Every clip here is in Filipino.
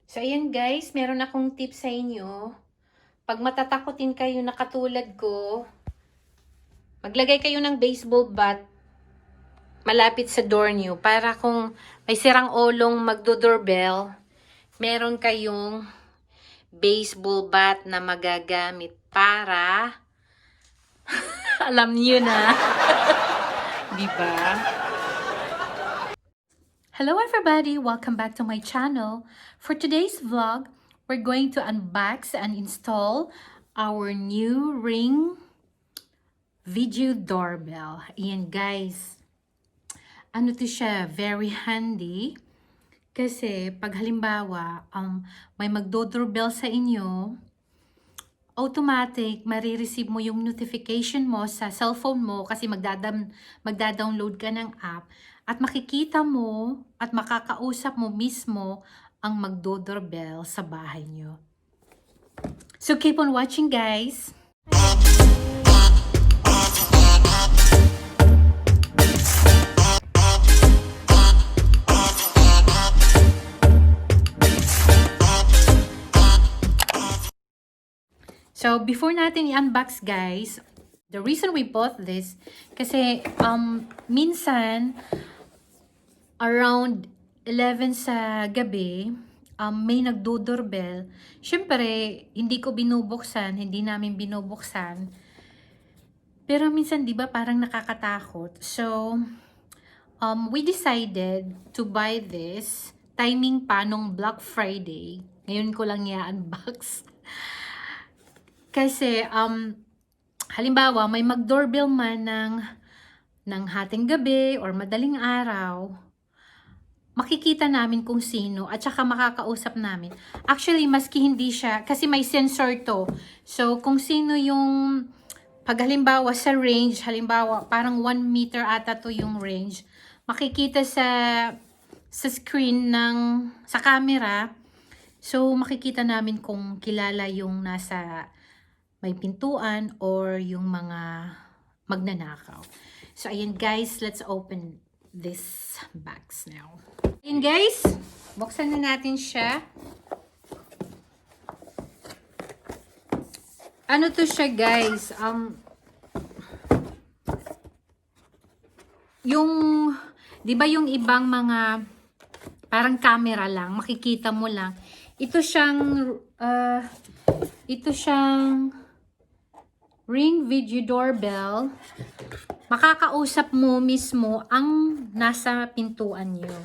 So, ayan guys, meron akong tip sa inyo. Pag matatakotin kayo na katulad ko, maglagay kayo ng baseball bat malapit sa door nyo para kung may sirang olong magdo-doorbell, meron kayong baseball bat na magagamit para alam niyo na. Diba? Hello everybody! Welcome back to my channel. For today's vlog, we're going to unbox and install our new Ring video doorbell. Ayan guys. Ano to siya? Very handy. Kasi pag halimbawa, may magdo-doorbell sa inyo, automatic, marireceive mo yung notification mo sa cellphone mo kasi magda-download ka ng app at makikita mo at makakausap mo mismo ang magdo-doorbell sa bahay nyo. So keep on watching guys! So, before natin i-unbox guys, the reason we bought this, kasi minsan, around 11 sa gabi, may nagdo-doorbell. Siyempre, hindi ko binubuksan, hindi namin binubuksan. Pero minsan, di ba, parang nakakatakot. So, we decided to buy this, timing pa nung Black Friday. Ngayon ko lang i-unbox. Kasi, halimbawa, may mag-doorbell man ng hating gabi or madaling araw, makikita namin kung sino at saka makakausap namin. Actually, maski hindi siya, kasi may sensor to. So, kung sino yung, pag halimbawa sa range, halimbawa, parang 1 meter ata to yung range, makikita sa screen sa camera. So, makikita namin kung kilala yung nasa may pintuan or yung mga magnanakaw. So, ayan guys, let's open this box now. Ayan guys, buksan na natin siya. Ano to siya guys? Yung, di ba yung ibang mga parang camera lang, makikita mo lang. Ito siyang Ring video doorbell. Makakausap mo mismo ang nasa pintuan nyo.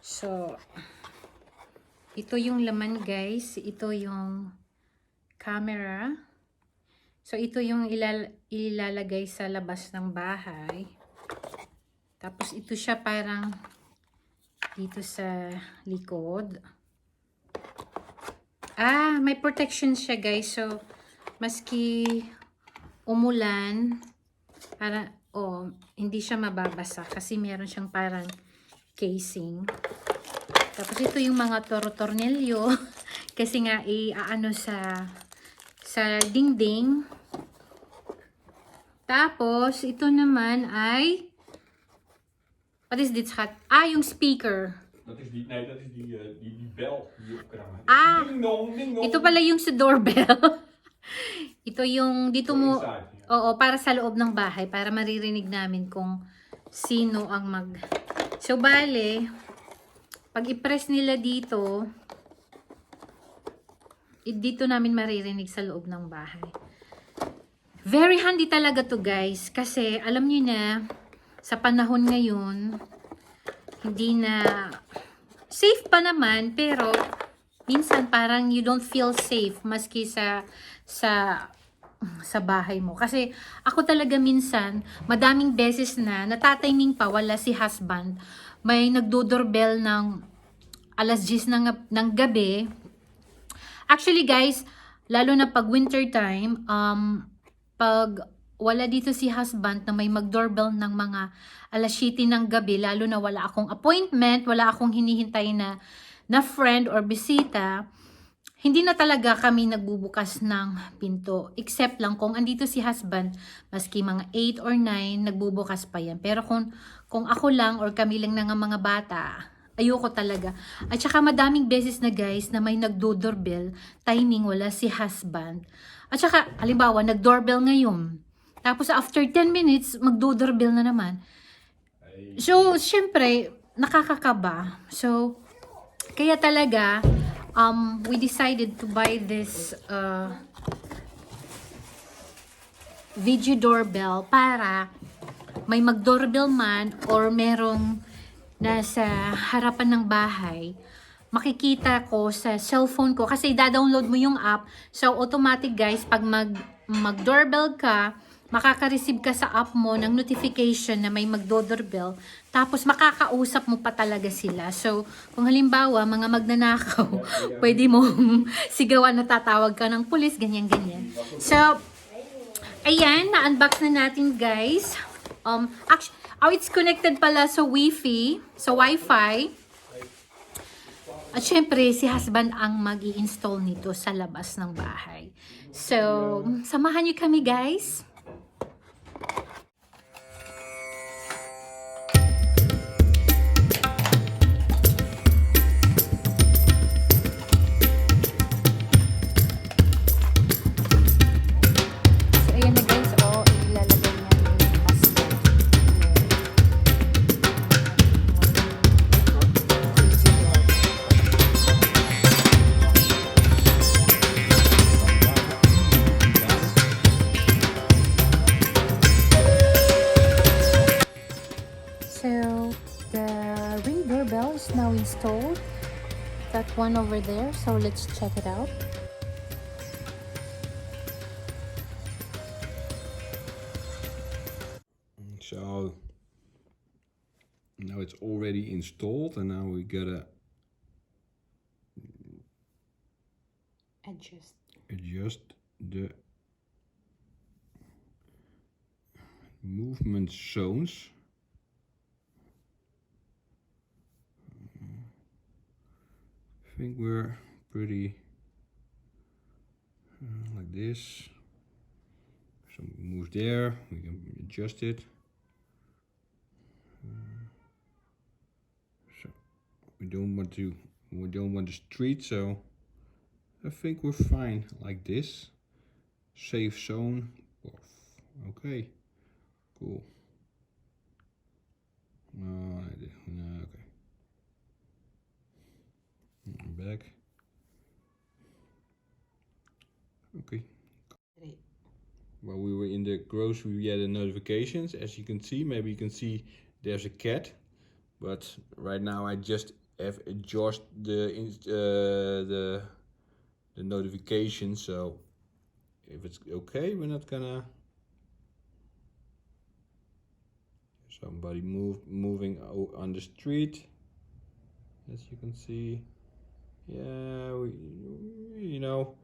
So, ito yung laman guys. Ito yung camera. So, ito yung ilalagay sa labas ng bahay. Tapos, ito siya parang dito sa likod. May protection siya guys. So, maski umulan, hindi siya mababasa kasi meron siyang parang casing. Tapos ito yung mga tornilyo kasi nga iaano sa dingding. Tapos ito naman ay what is this? Yung speaker. Dat is die bel die op kraan. Ding dong, ding dong. Ito pala yung sa doorbell. Ito yung dito mo, para sa loob ng bahay, para maririnig namin kung sino ang So, bale, pag i-press nila dito, dito namin maririnig sa loob ng bahay. Very handy talaga to guys, kasi alam niyo na, sa panahon ngayon, hindi na, safe pa naman, pero minsan parang you don't feel safe maski sa bahay mo. Kasi ako talaga minsan, madaming beses na natatiming pa, wala si husband. May nagdo-doorbell ng alas 10 ng gabi. Actually guys, lalo na pag winter time, pag wala dito si husband na may mag-doorbell ng mga alas 7 ng gabi, lalo na wala akong appointment, wala akong hinihintay na friend or bisita, hindi na talaga kami nagbubukas ng pinto. Except lang kung andito si husband, maski mga 8 or 9, nagbubukas pa yan. Pero kung ako lang or kami lang ng mga bata, Ayoko talaga. At saka madaming beses na guys na may nagdo-doorbell, timing wala si husband. At saka, halimbawa, nag-doorbell ngayon. Tapos after 10 minutes, magdo-doorbell na naman. So, syempre, nakakakaba. So, kaya talaga, we decided to buy this video doorbell para may mag-doorbell man or merong nasa harapan ng bahay, makikita ko sa cellphone ko kasi da-download mo yung app. So automatic guys, pag mag-doorbell ka, makaka-receive ka sa app mo ng notification na may magdo-doorbell. Tapos makakausap mo pa talaga sila. So kung halimbawa mga magnanakaw, pwede mong sigawan na tatawag ka ng pulis, ganyan-ganyan. So ayan, na-unbox na natin guys. Actually, it's connected pala sa Wi-Fi, sa Wi-Fi. At syempre, si husband ang mag-i-install nito sa labas ng bahay. So, samahan niyo kami guys. Now installed, that one over there, so let's check it out. So now it's already installed, and now we gotta adjust the movement zones. I think we're pretty like this. So move there, we can adjust it. So we don't want the street, so I think we're fine like this. Safe zone off. Okay, cool. Okay. Back. Okay. While we were in the grocery, we had the notifications. As you can see, maybe you can see there's a cat, but right now I just have adjusted the notification. So if it's okay, we're not gonna somebody moving on the street. As you can see. Yeah, you know,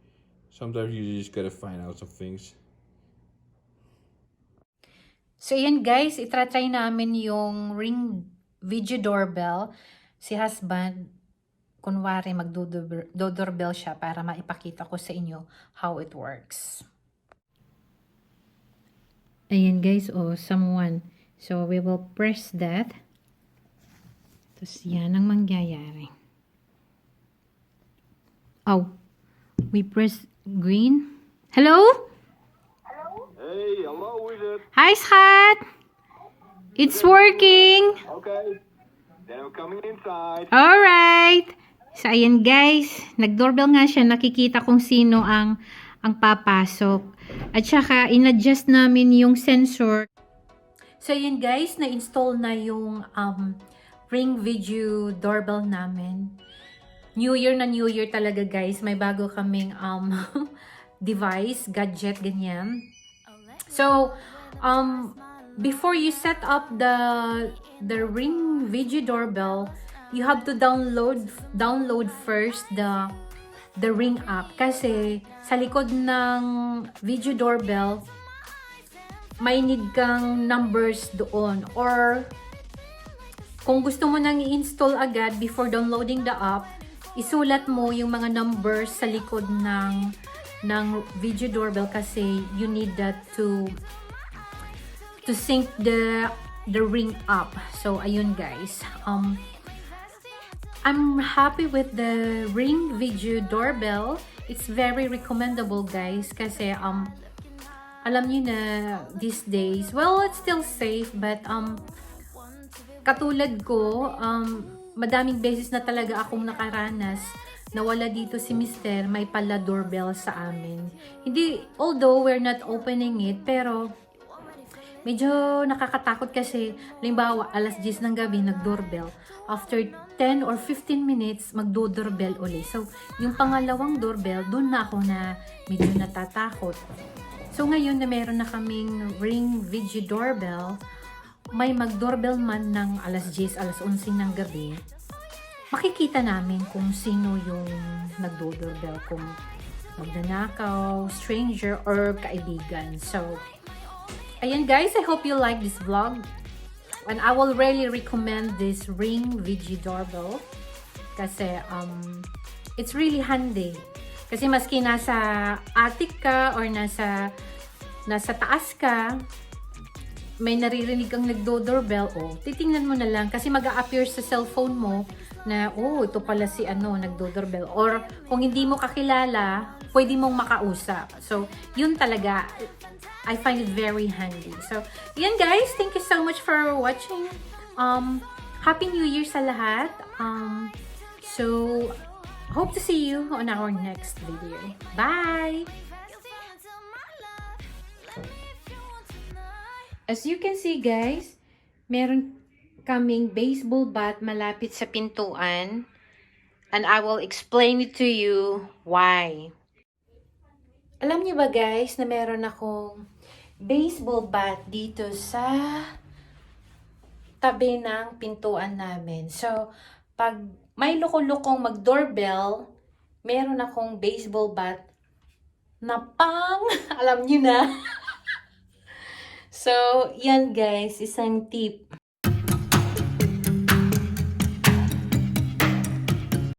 sometimes you just gotta find out some things. So yan guys, itratry namin yung Ring video doorbell. Si husband, kunwari magdo-doorbell siya para maipakita ko sa inyo how it works. Ayan guys, someone. So we will press that. Tapos yan ang mangyayari. Oh, we press green. Hello? Hello? Hey, hello, who is it? Hi, Schat. It's working. Okay, then we're coming inside. Alright. So, ayan guys. Nag-doorbell nga siya. Nakikita kung sino ang papasok. At saka, in-adjust namin yung sensor. So, ayan guys. Na-install na yung Ring video doorbell namin. New Year na New Year talaga guys. May bago kaming device, gadget, ganyan. So, before you set up the Ring video doorbell, you have to download first the Ring app. Kasi sa likod ng video doorbell, may need kang numbers doon. Or kung gusto mo nang i-install agad before downloading the app, isulat mo yung mga numbers sa likod ng video doorbell kasi you need that to sync the Ring app. So ayun guys. I'm happy with the Ring Video Doorbell. It's very recommendable, guys, kasi alam niyo na these days, well, it's still safe, but katulad ko, madaming beses na talaga akong nakaranas na wala dito si Mister, may pala doorbell sa amin. Hindi, although we're not opening it, pero medyo nakakatakot kasi, halimbawa, alas 10 ng gabi, nag-doorbell. After 10 or 15 minutes, magdo-doorbell uli. So, yung pangalawang doorbell, doon na ako na medyo natatakot. So, ngayon na meron na kaming Ring Video Doorbell, may mag-doorbell man ng alas 10, alas 11 ng gabi, makikita namin kung sino yung nagdo-doorbell, kung magnanakaw, stranger, or kaibigan. So, ayan guys, I hope you like this vlog. And I will really recommend this Ring Video Doorbell. Kasi, it's really handy. Kasi maski nasa attic ka or nasa taas ka, may naririnig kang nagdo-doorbell, titingnan mo na lang kasi mag-a-appear sa cellphone mo na, ito pala si nagdo-doorbell. Or kung hindi mo kakilala, pwede mong makausap. So, yun talaga, I find it very handy. So, yan guys, thank you so much for watching. Happy New Year sa lahat. So, hope to see you on our next video. Bye! As you can see guys, meron kaming baseball bat malapit sa pintuan. And I will explain it to you why. Alam niyo ba guys na meron akong baseball bat dito sa tabi ng pintuan namin. So, pag may loko-lokong mag-doorbell, meron akong baseball bat na pang, alam niyo na. So, yan guys, isang tip.